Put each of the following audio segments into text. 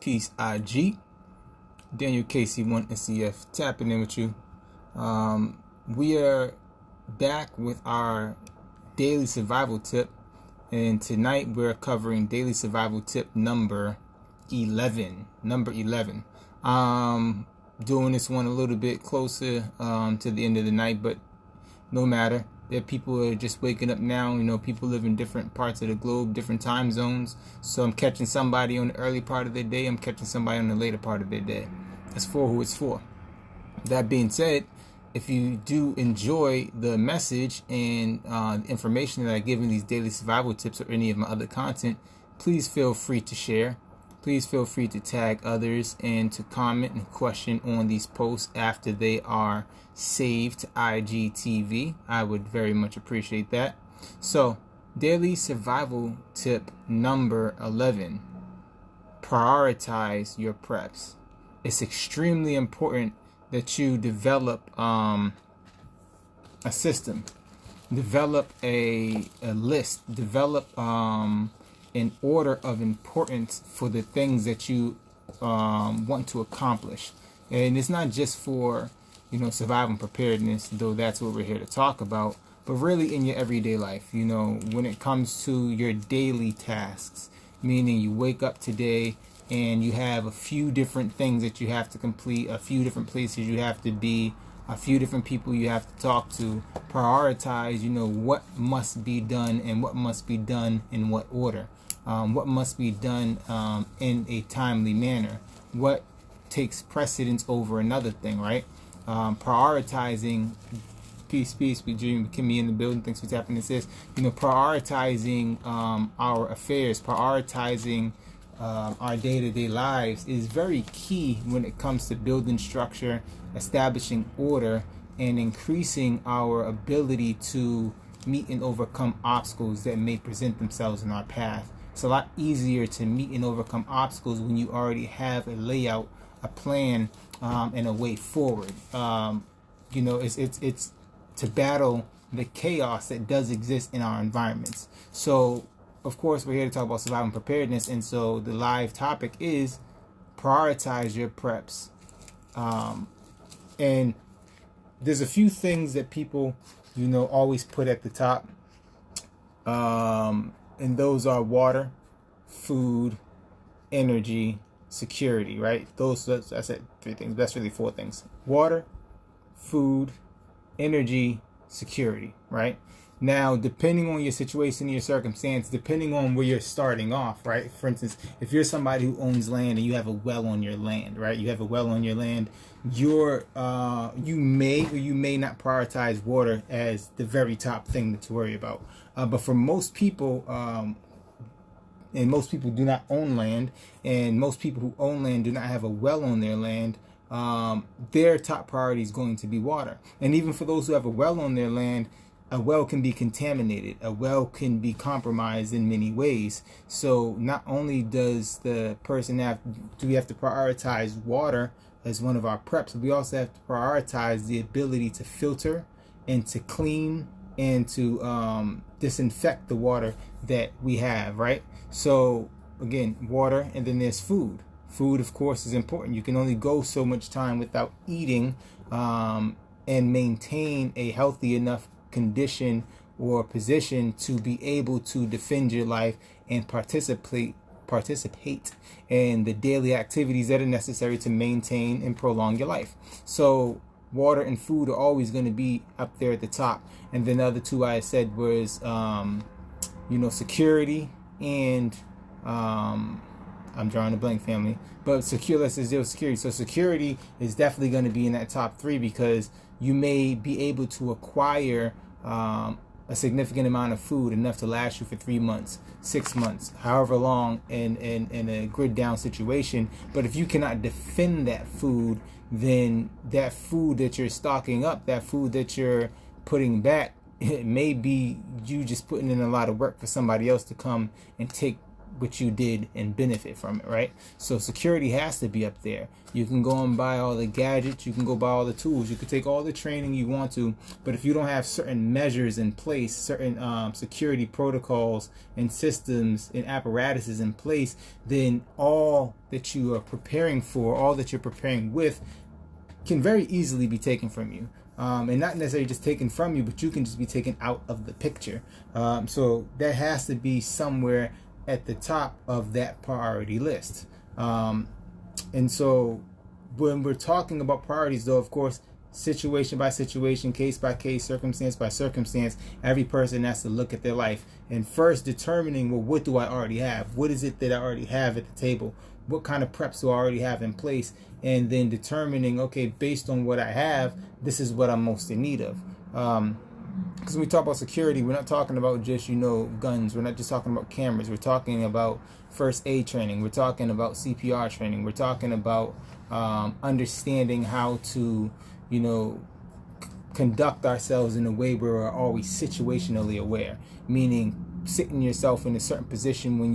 Peace IG. Daniel KC1 SCF tapping in with you. We are back with our daily survival tip, and tonight we're covering daily survival tip number 11. Doing this one a little bit closer to the end of the night, but no matter. There people are just waking up now. You know, people live in different parts of the globe, different time zones. So I'm catching somebody on the early part of their day. I'm catching somebody on the later part of their day. That's for who it's for. That being said, if you do enjoy the message and information that I give in these daily survival tips or any of my other content, please feel free to share. Please feel free to tag others and to comment and question on these posts after they are saved to IGTV. I would very much appreciate that. So, daily survival tip number 11. Prioritize your preps. It's extremely important that you develop a system. Develop a list. Develop an order of importance for the things that you want to accomplish. And it's not just for, survival and preparedness, though that's what we're here to talk about, but really in your everyday life, when it comes to your daily tasks, meaning you wake up today and you have a few different things that you have to complete, a few different places you have to be, a few different people you have to talk to. Prioritize, what must be done and what must be done in what order. What must be done in a timely manner. What takes precedence over another thing, right? Prioritizing, peace, we dream, Kimmy in the building, thanks for tapping this. Prioritizing our affairs, prioritizing our day-to-day lives is very key when it comes to building structure, establishing order, and increasing our ability to meet and overcome obstacles that may present themselves in our path. It's a lot easier to meet and overcome obstacles when you already have a layout, a plan, and a way forward. It's to battle the chaos that does exist in our environments. So, of course, we're here to talk about survival and preparedness, and so the live topic is prioritize your preps. And there's a few things that people, always put at the top. And those are water, food, energy, security, right? I said 3 things. That's really 4 things. Water, food, energy, security, right? Now, depending on your situation and your circumstance, depending on where you're starting off, right? For instance, if you're somebody who owns land and you have a well on your land, right? You have a well on your land, you may or you may not prioritize water as the very top thing to worry about. But for most people, and most people do not own land, and most people who own land do not have a well on their land, their top priority is going to be water. And even for those who have a well on their land, a well can be contaminated. A well can be compromised in many ways. So not only does the person do we have to prioritize water as one of our preps, we also have to prioritize the ability to filter and to clean and to disinfect the water that we have, right? So again, water, and then there's food. Food, of course, is important. You can only go so much time without eating and maintain a healthy enough condition or position to be able to defend your life and participate in the daily activities that are necessary to maintain and prolong your life. So water and food are always going to be up there at the top. And then the other 2 I said was security and I'm drawing a blank, family, but let's deal with security. So security is definitely going to be in that top 3 because you may be able to acquire a significant amount of food, enough to last you for 3 months, 6 months, however long in a grid down situation. But if you cannot defend that food, then that food that you're stocking up, that food that you're putting back, it may be you just putting in a lot of work for somebody else to come and take what you did and benefit from it, right? So security has to be up there. You can go and buy all the gadgets, you can go buy all the tools, you can take all the training you want to, but if you don't have certain measures in place, certain security protocols and systems and apparatuses in place, then all that you are preparing for, all that you're preparing with, can very easily be taken from you. And not necessarily just taken from you, but you can just be taken out of the picture. So that has to be somewhere at the top of that priority list. And so when we're talking about priorities, though, of course, situation by situation, case by case, circumstance by circumstance, every person has to look at their life and first determining, well, what do I already have? What is it that I already have at the table? What kind of preps do I already have in place? And then determining, okay, based on what I have, this is what I'm most in need of. Because when we talk about security, we're not talking about just, guns. We're not just talking about cameras. We're talking about first aid training. We're talking about CPR training. We're talking about understanding how to, conduct ourselves in a way where we're always situationally aware, meaning sitting yourself in a certain position when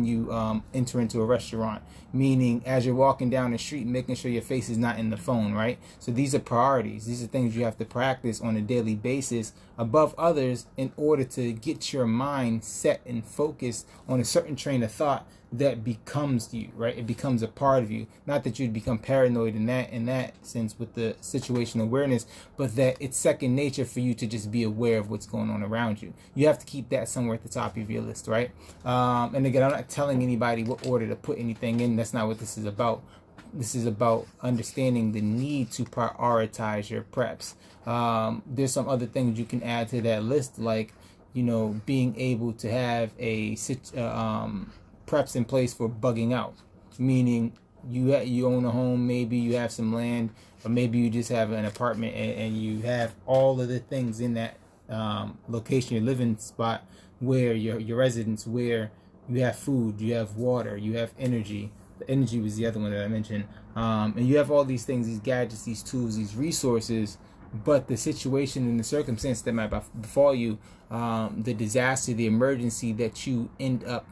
you enter into a restaurant, meaning as you're walking down the street, making sure your face is not in the phone, right? So these are priorities. These are things you have to practice on a daily basis above others in order to get your mind set and focused on a certain train of thought that becomes you, right? It becomes a part of you. Not that you'd become paranoid in that sense with the situational awareness, but that it's second nature for you to just be aware of what's going on around you. You have to keep that somewhere at the top of your list, right? And again, I'm not telling anybody what order to put anything in. That's not what this is about. This is about understanding the need to prioritize your preps. There's some other things you can add to that list, like, being able to have a preps in place for bugging out, meaning you own a home, maybe you have some land, or maybe you just have an apartment and you have all of the things in that location, your living spot, where your residence, where you have food, you have water, you have energy. The energy was the other one that I mentioned, and you have all these things, these gadgets, these tools, these resources, but the situation and the circumstance that might befall you, the disaster, the emergency that you end up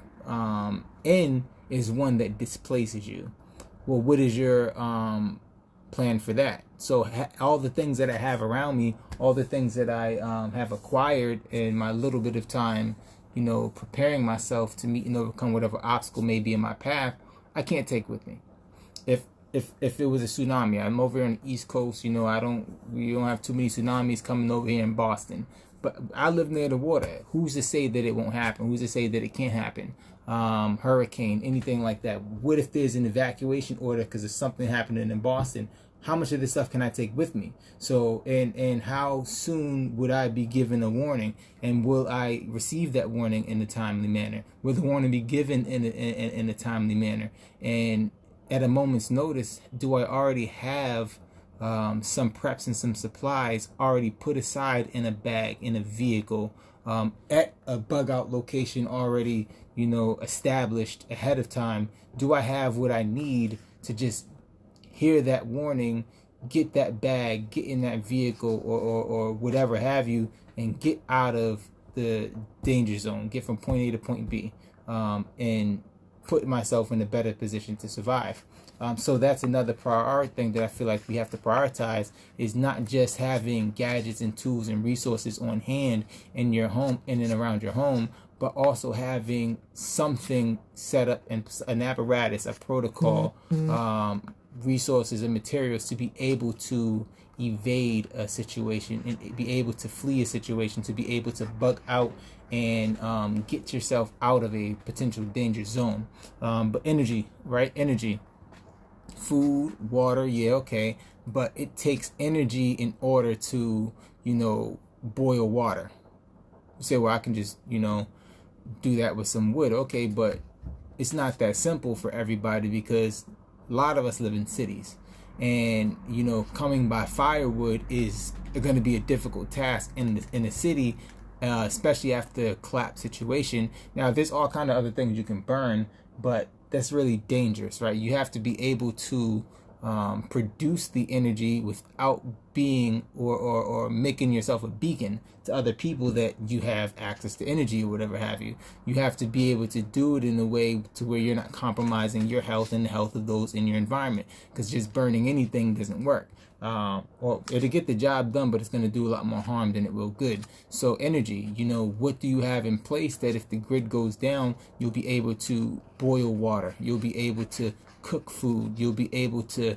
in is one that displaces you. Well, what is your plan for that? So all the things that I have around me, all the things that I have acquired in my little bit of time, preparing myself to meet and overcome whatever obstacle may be in my path, I can't take with me. If it was a tsunami, I'm over here on the East Coast, we don't have too many tsunamis coming over here in Boston. But I live near the water. Who's to say that it won't happen? Who's to say that it can't happen? Hurricane, anything like that. What if there's an evacuation order because of something happening in Boston? How much of this stuff can I take with me? So, and how soon would I be given a warning? And will I receive that warning in a timely manner? Will the warning be given in a timely manner? And at a moment's notice, do I already have some preps and some supplies already put aside in a bag, in a vehicle, at a bug out location already, established ahead of time? Do I have what I need to just hear that warning, get that bag, get in that vehicle or whatever have you, and get out of the danger zone, get from point A to point B, and put myself in a better position to survive? So that's another priority thing that I feel like we have to prioritize, is not just having gadgets and tools and resources on hand in your home, in and around your home, but also having something set up, and an apparatus, a protocol, resources and materials to be able to evade a situation and be able to flee a situation, to be able to bug out and get yourself out of a potential danger zone. But energy, right? Energy. Food, water, yeah, okay, but it takes energy in order to, boil water. You say, well, I can just, do that with some wood. Okay, but it's not that simple for everybody, because a lot of us live in cities, and, coming by firewood is going to be a difficult task in the city, especially after a collapse situation. Now, there's all kind of other things you can burn, but that's really dangerous, right? You have to be able to produce the energy without being or making yourself a beacon to other people that you have access to energy or whatever have you. You have to be able to do it in a way to where you're not compromising your health and the health of those in your environment, because just burning anything doesn't work. Well, it'll get the job done, but it's going to do a lot more harm than it will good. So energy, what do you have in place that if the grid goes down, you'll be able to boil water, you'll be able to cook food, you'll be able to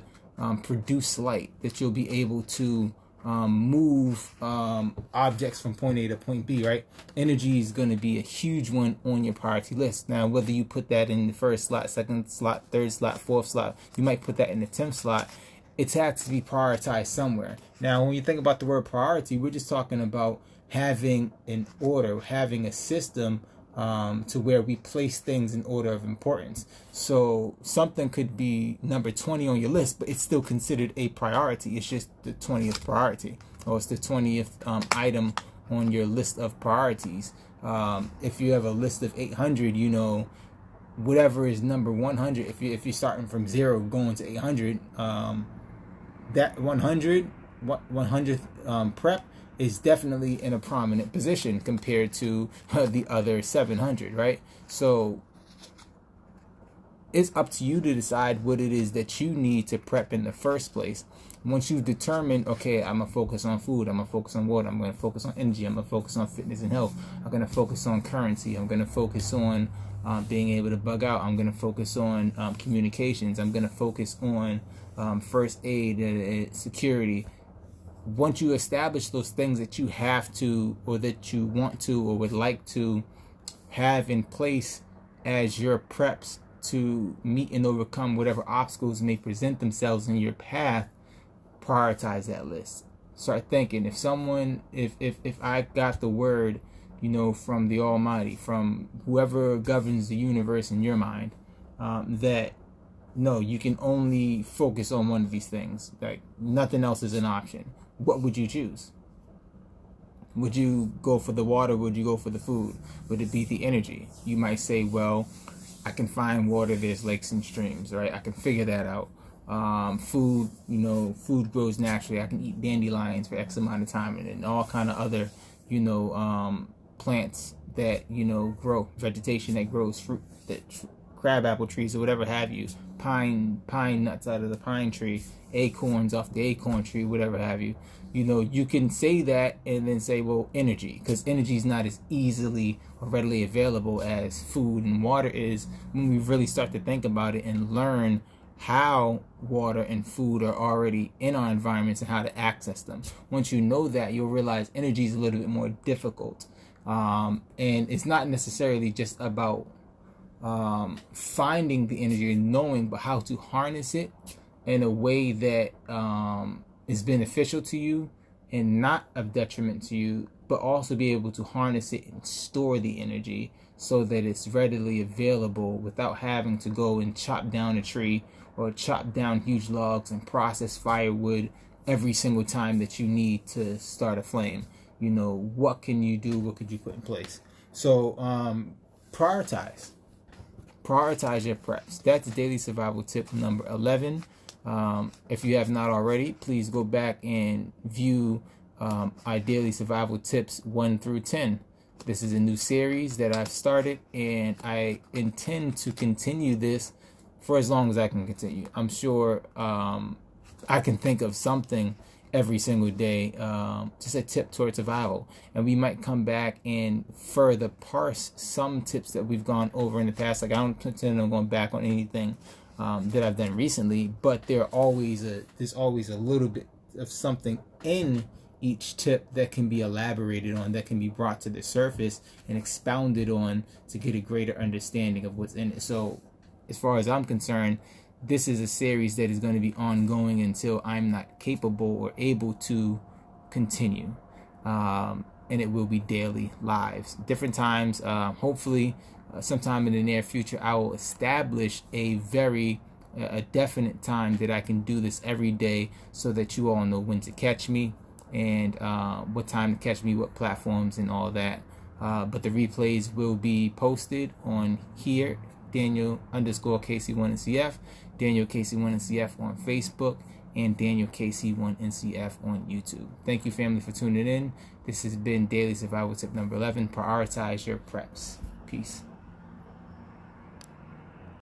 produce light, that you'll be able to move objects from point A to point B, right? Energy is going to be a huge one on your priority list. Now, whether you put that in the first slot, second slot, third slot, fourth slot, you might put that in the 10th slot. It has to be prioritized somewhere. Now, when you think about the word priority, we're just talking about having an order, having a system to where we place things in order of importance. So something could be number 20 on your list, but it's still considered a priority. It's just the 20th priority, or it's the 20th item on your list of priorities. If you have a list of 800, whatever is number 100, if you're starting from 0 going to 800, that 100th prep is definitely in a prominent position compared to the other 700, right? So it's up to you to decide what it is that you need to prep in the first place. Once you've determined, okay, I'm going to focus on food, I'm going to focus on water, I'm going to focus on energy, I'm going to focus on fitness and health, I'm going to focus on currency, I'm going to focus on being able to bug out, I'm going to focus on communications, I'm going to focus on first aid, security. Once you establish those things that you have to, or that you want to, or would like to have in place as your preps to meet and overcome whatever obstacles may present themselves in your path, prioritize that list. Start thinking, if I got the word, from the Almighty, from whoever governs the universe in your mind, that no, you can only focus on one of these things, like nothing else is an option, what would you choose? Would you go for the water? Would you go for the food? Would it be the energy? You might say, well, I can find water, there's lakes and streams, right? I can figure that out. Food, food grows naturally. I can eat dandelions for X amount of time, and then all kind of other, plants that, grow, vegetation that grows, fruit, that crabapple trees or whatever have you, pine nuts out of the pine tree, acorns off the acorn tree, whatever have you. You can say that and then say, well, energy, because energy is not as easily or readily available as food and water is when we really start to think about it and learn how water and food are already in our environments and how to access them. Once you know that, you'll realize energy is a little bit more difficult. And it's not necessarily just about finding the energy and knowing, but how to harness it in a way that is beneficial to you and not of detriment to you, but also be able to harness it and store the energy so that it's readily available without having to go and chop down a tree or chop down huge logs and process firewood every single time that you need to start a flame. What can you do? What could you put in place? So prioritize your preps. That's daily survival tip number 11. If you have not already, please go back and view our daily survival tips 1 through 10. This is a new series that I've started, and I intend to continue this for as long as I can continue. I'm sure I can think of something every single day, just a tip towards survival. And we might come back and further parse some tips that we've gone over in the past. Like, I don't intend on going back on anything that I've done recently, but there's always a little bit of something in each tip that can be elaborated on, that can be brought to the surface and expounded on to get a greater understanding of what's in it. So as far as I'm concerned, this is a series that is going to be ongoing until I'm not capable or able to continue. And it will be daily lives, different times. Hopefully, sometime in the near future, I will establish a definite time that I can do this every day, so that you all know when to catch me and what time to catch me, what platforms and all that. But the replays will be posted on here, Daniel_KC1NCF, Daniel KC1NCF on Facebook, and Daniel KC1NCF on YouTube. Thank you, family, for tuning in. This has been Daily Survival Tip number 11. Prioritize your preps. Peace.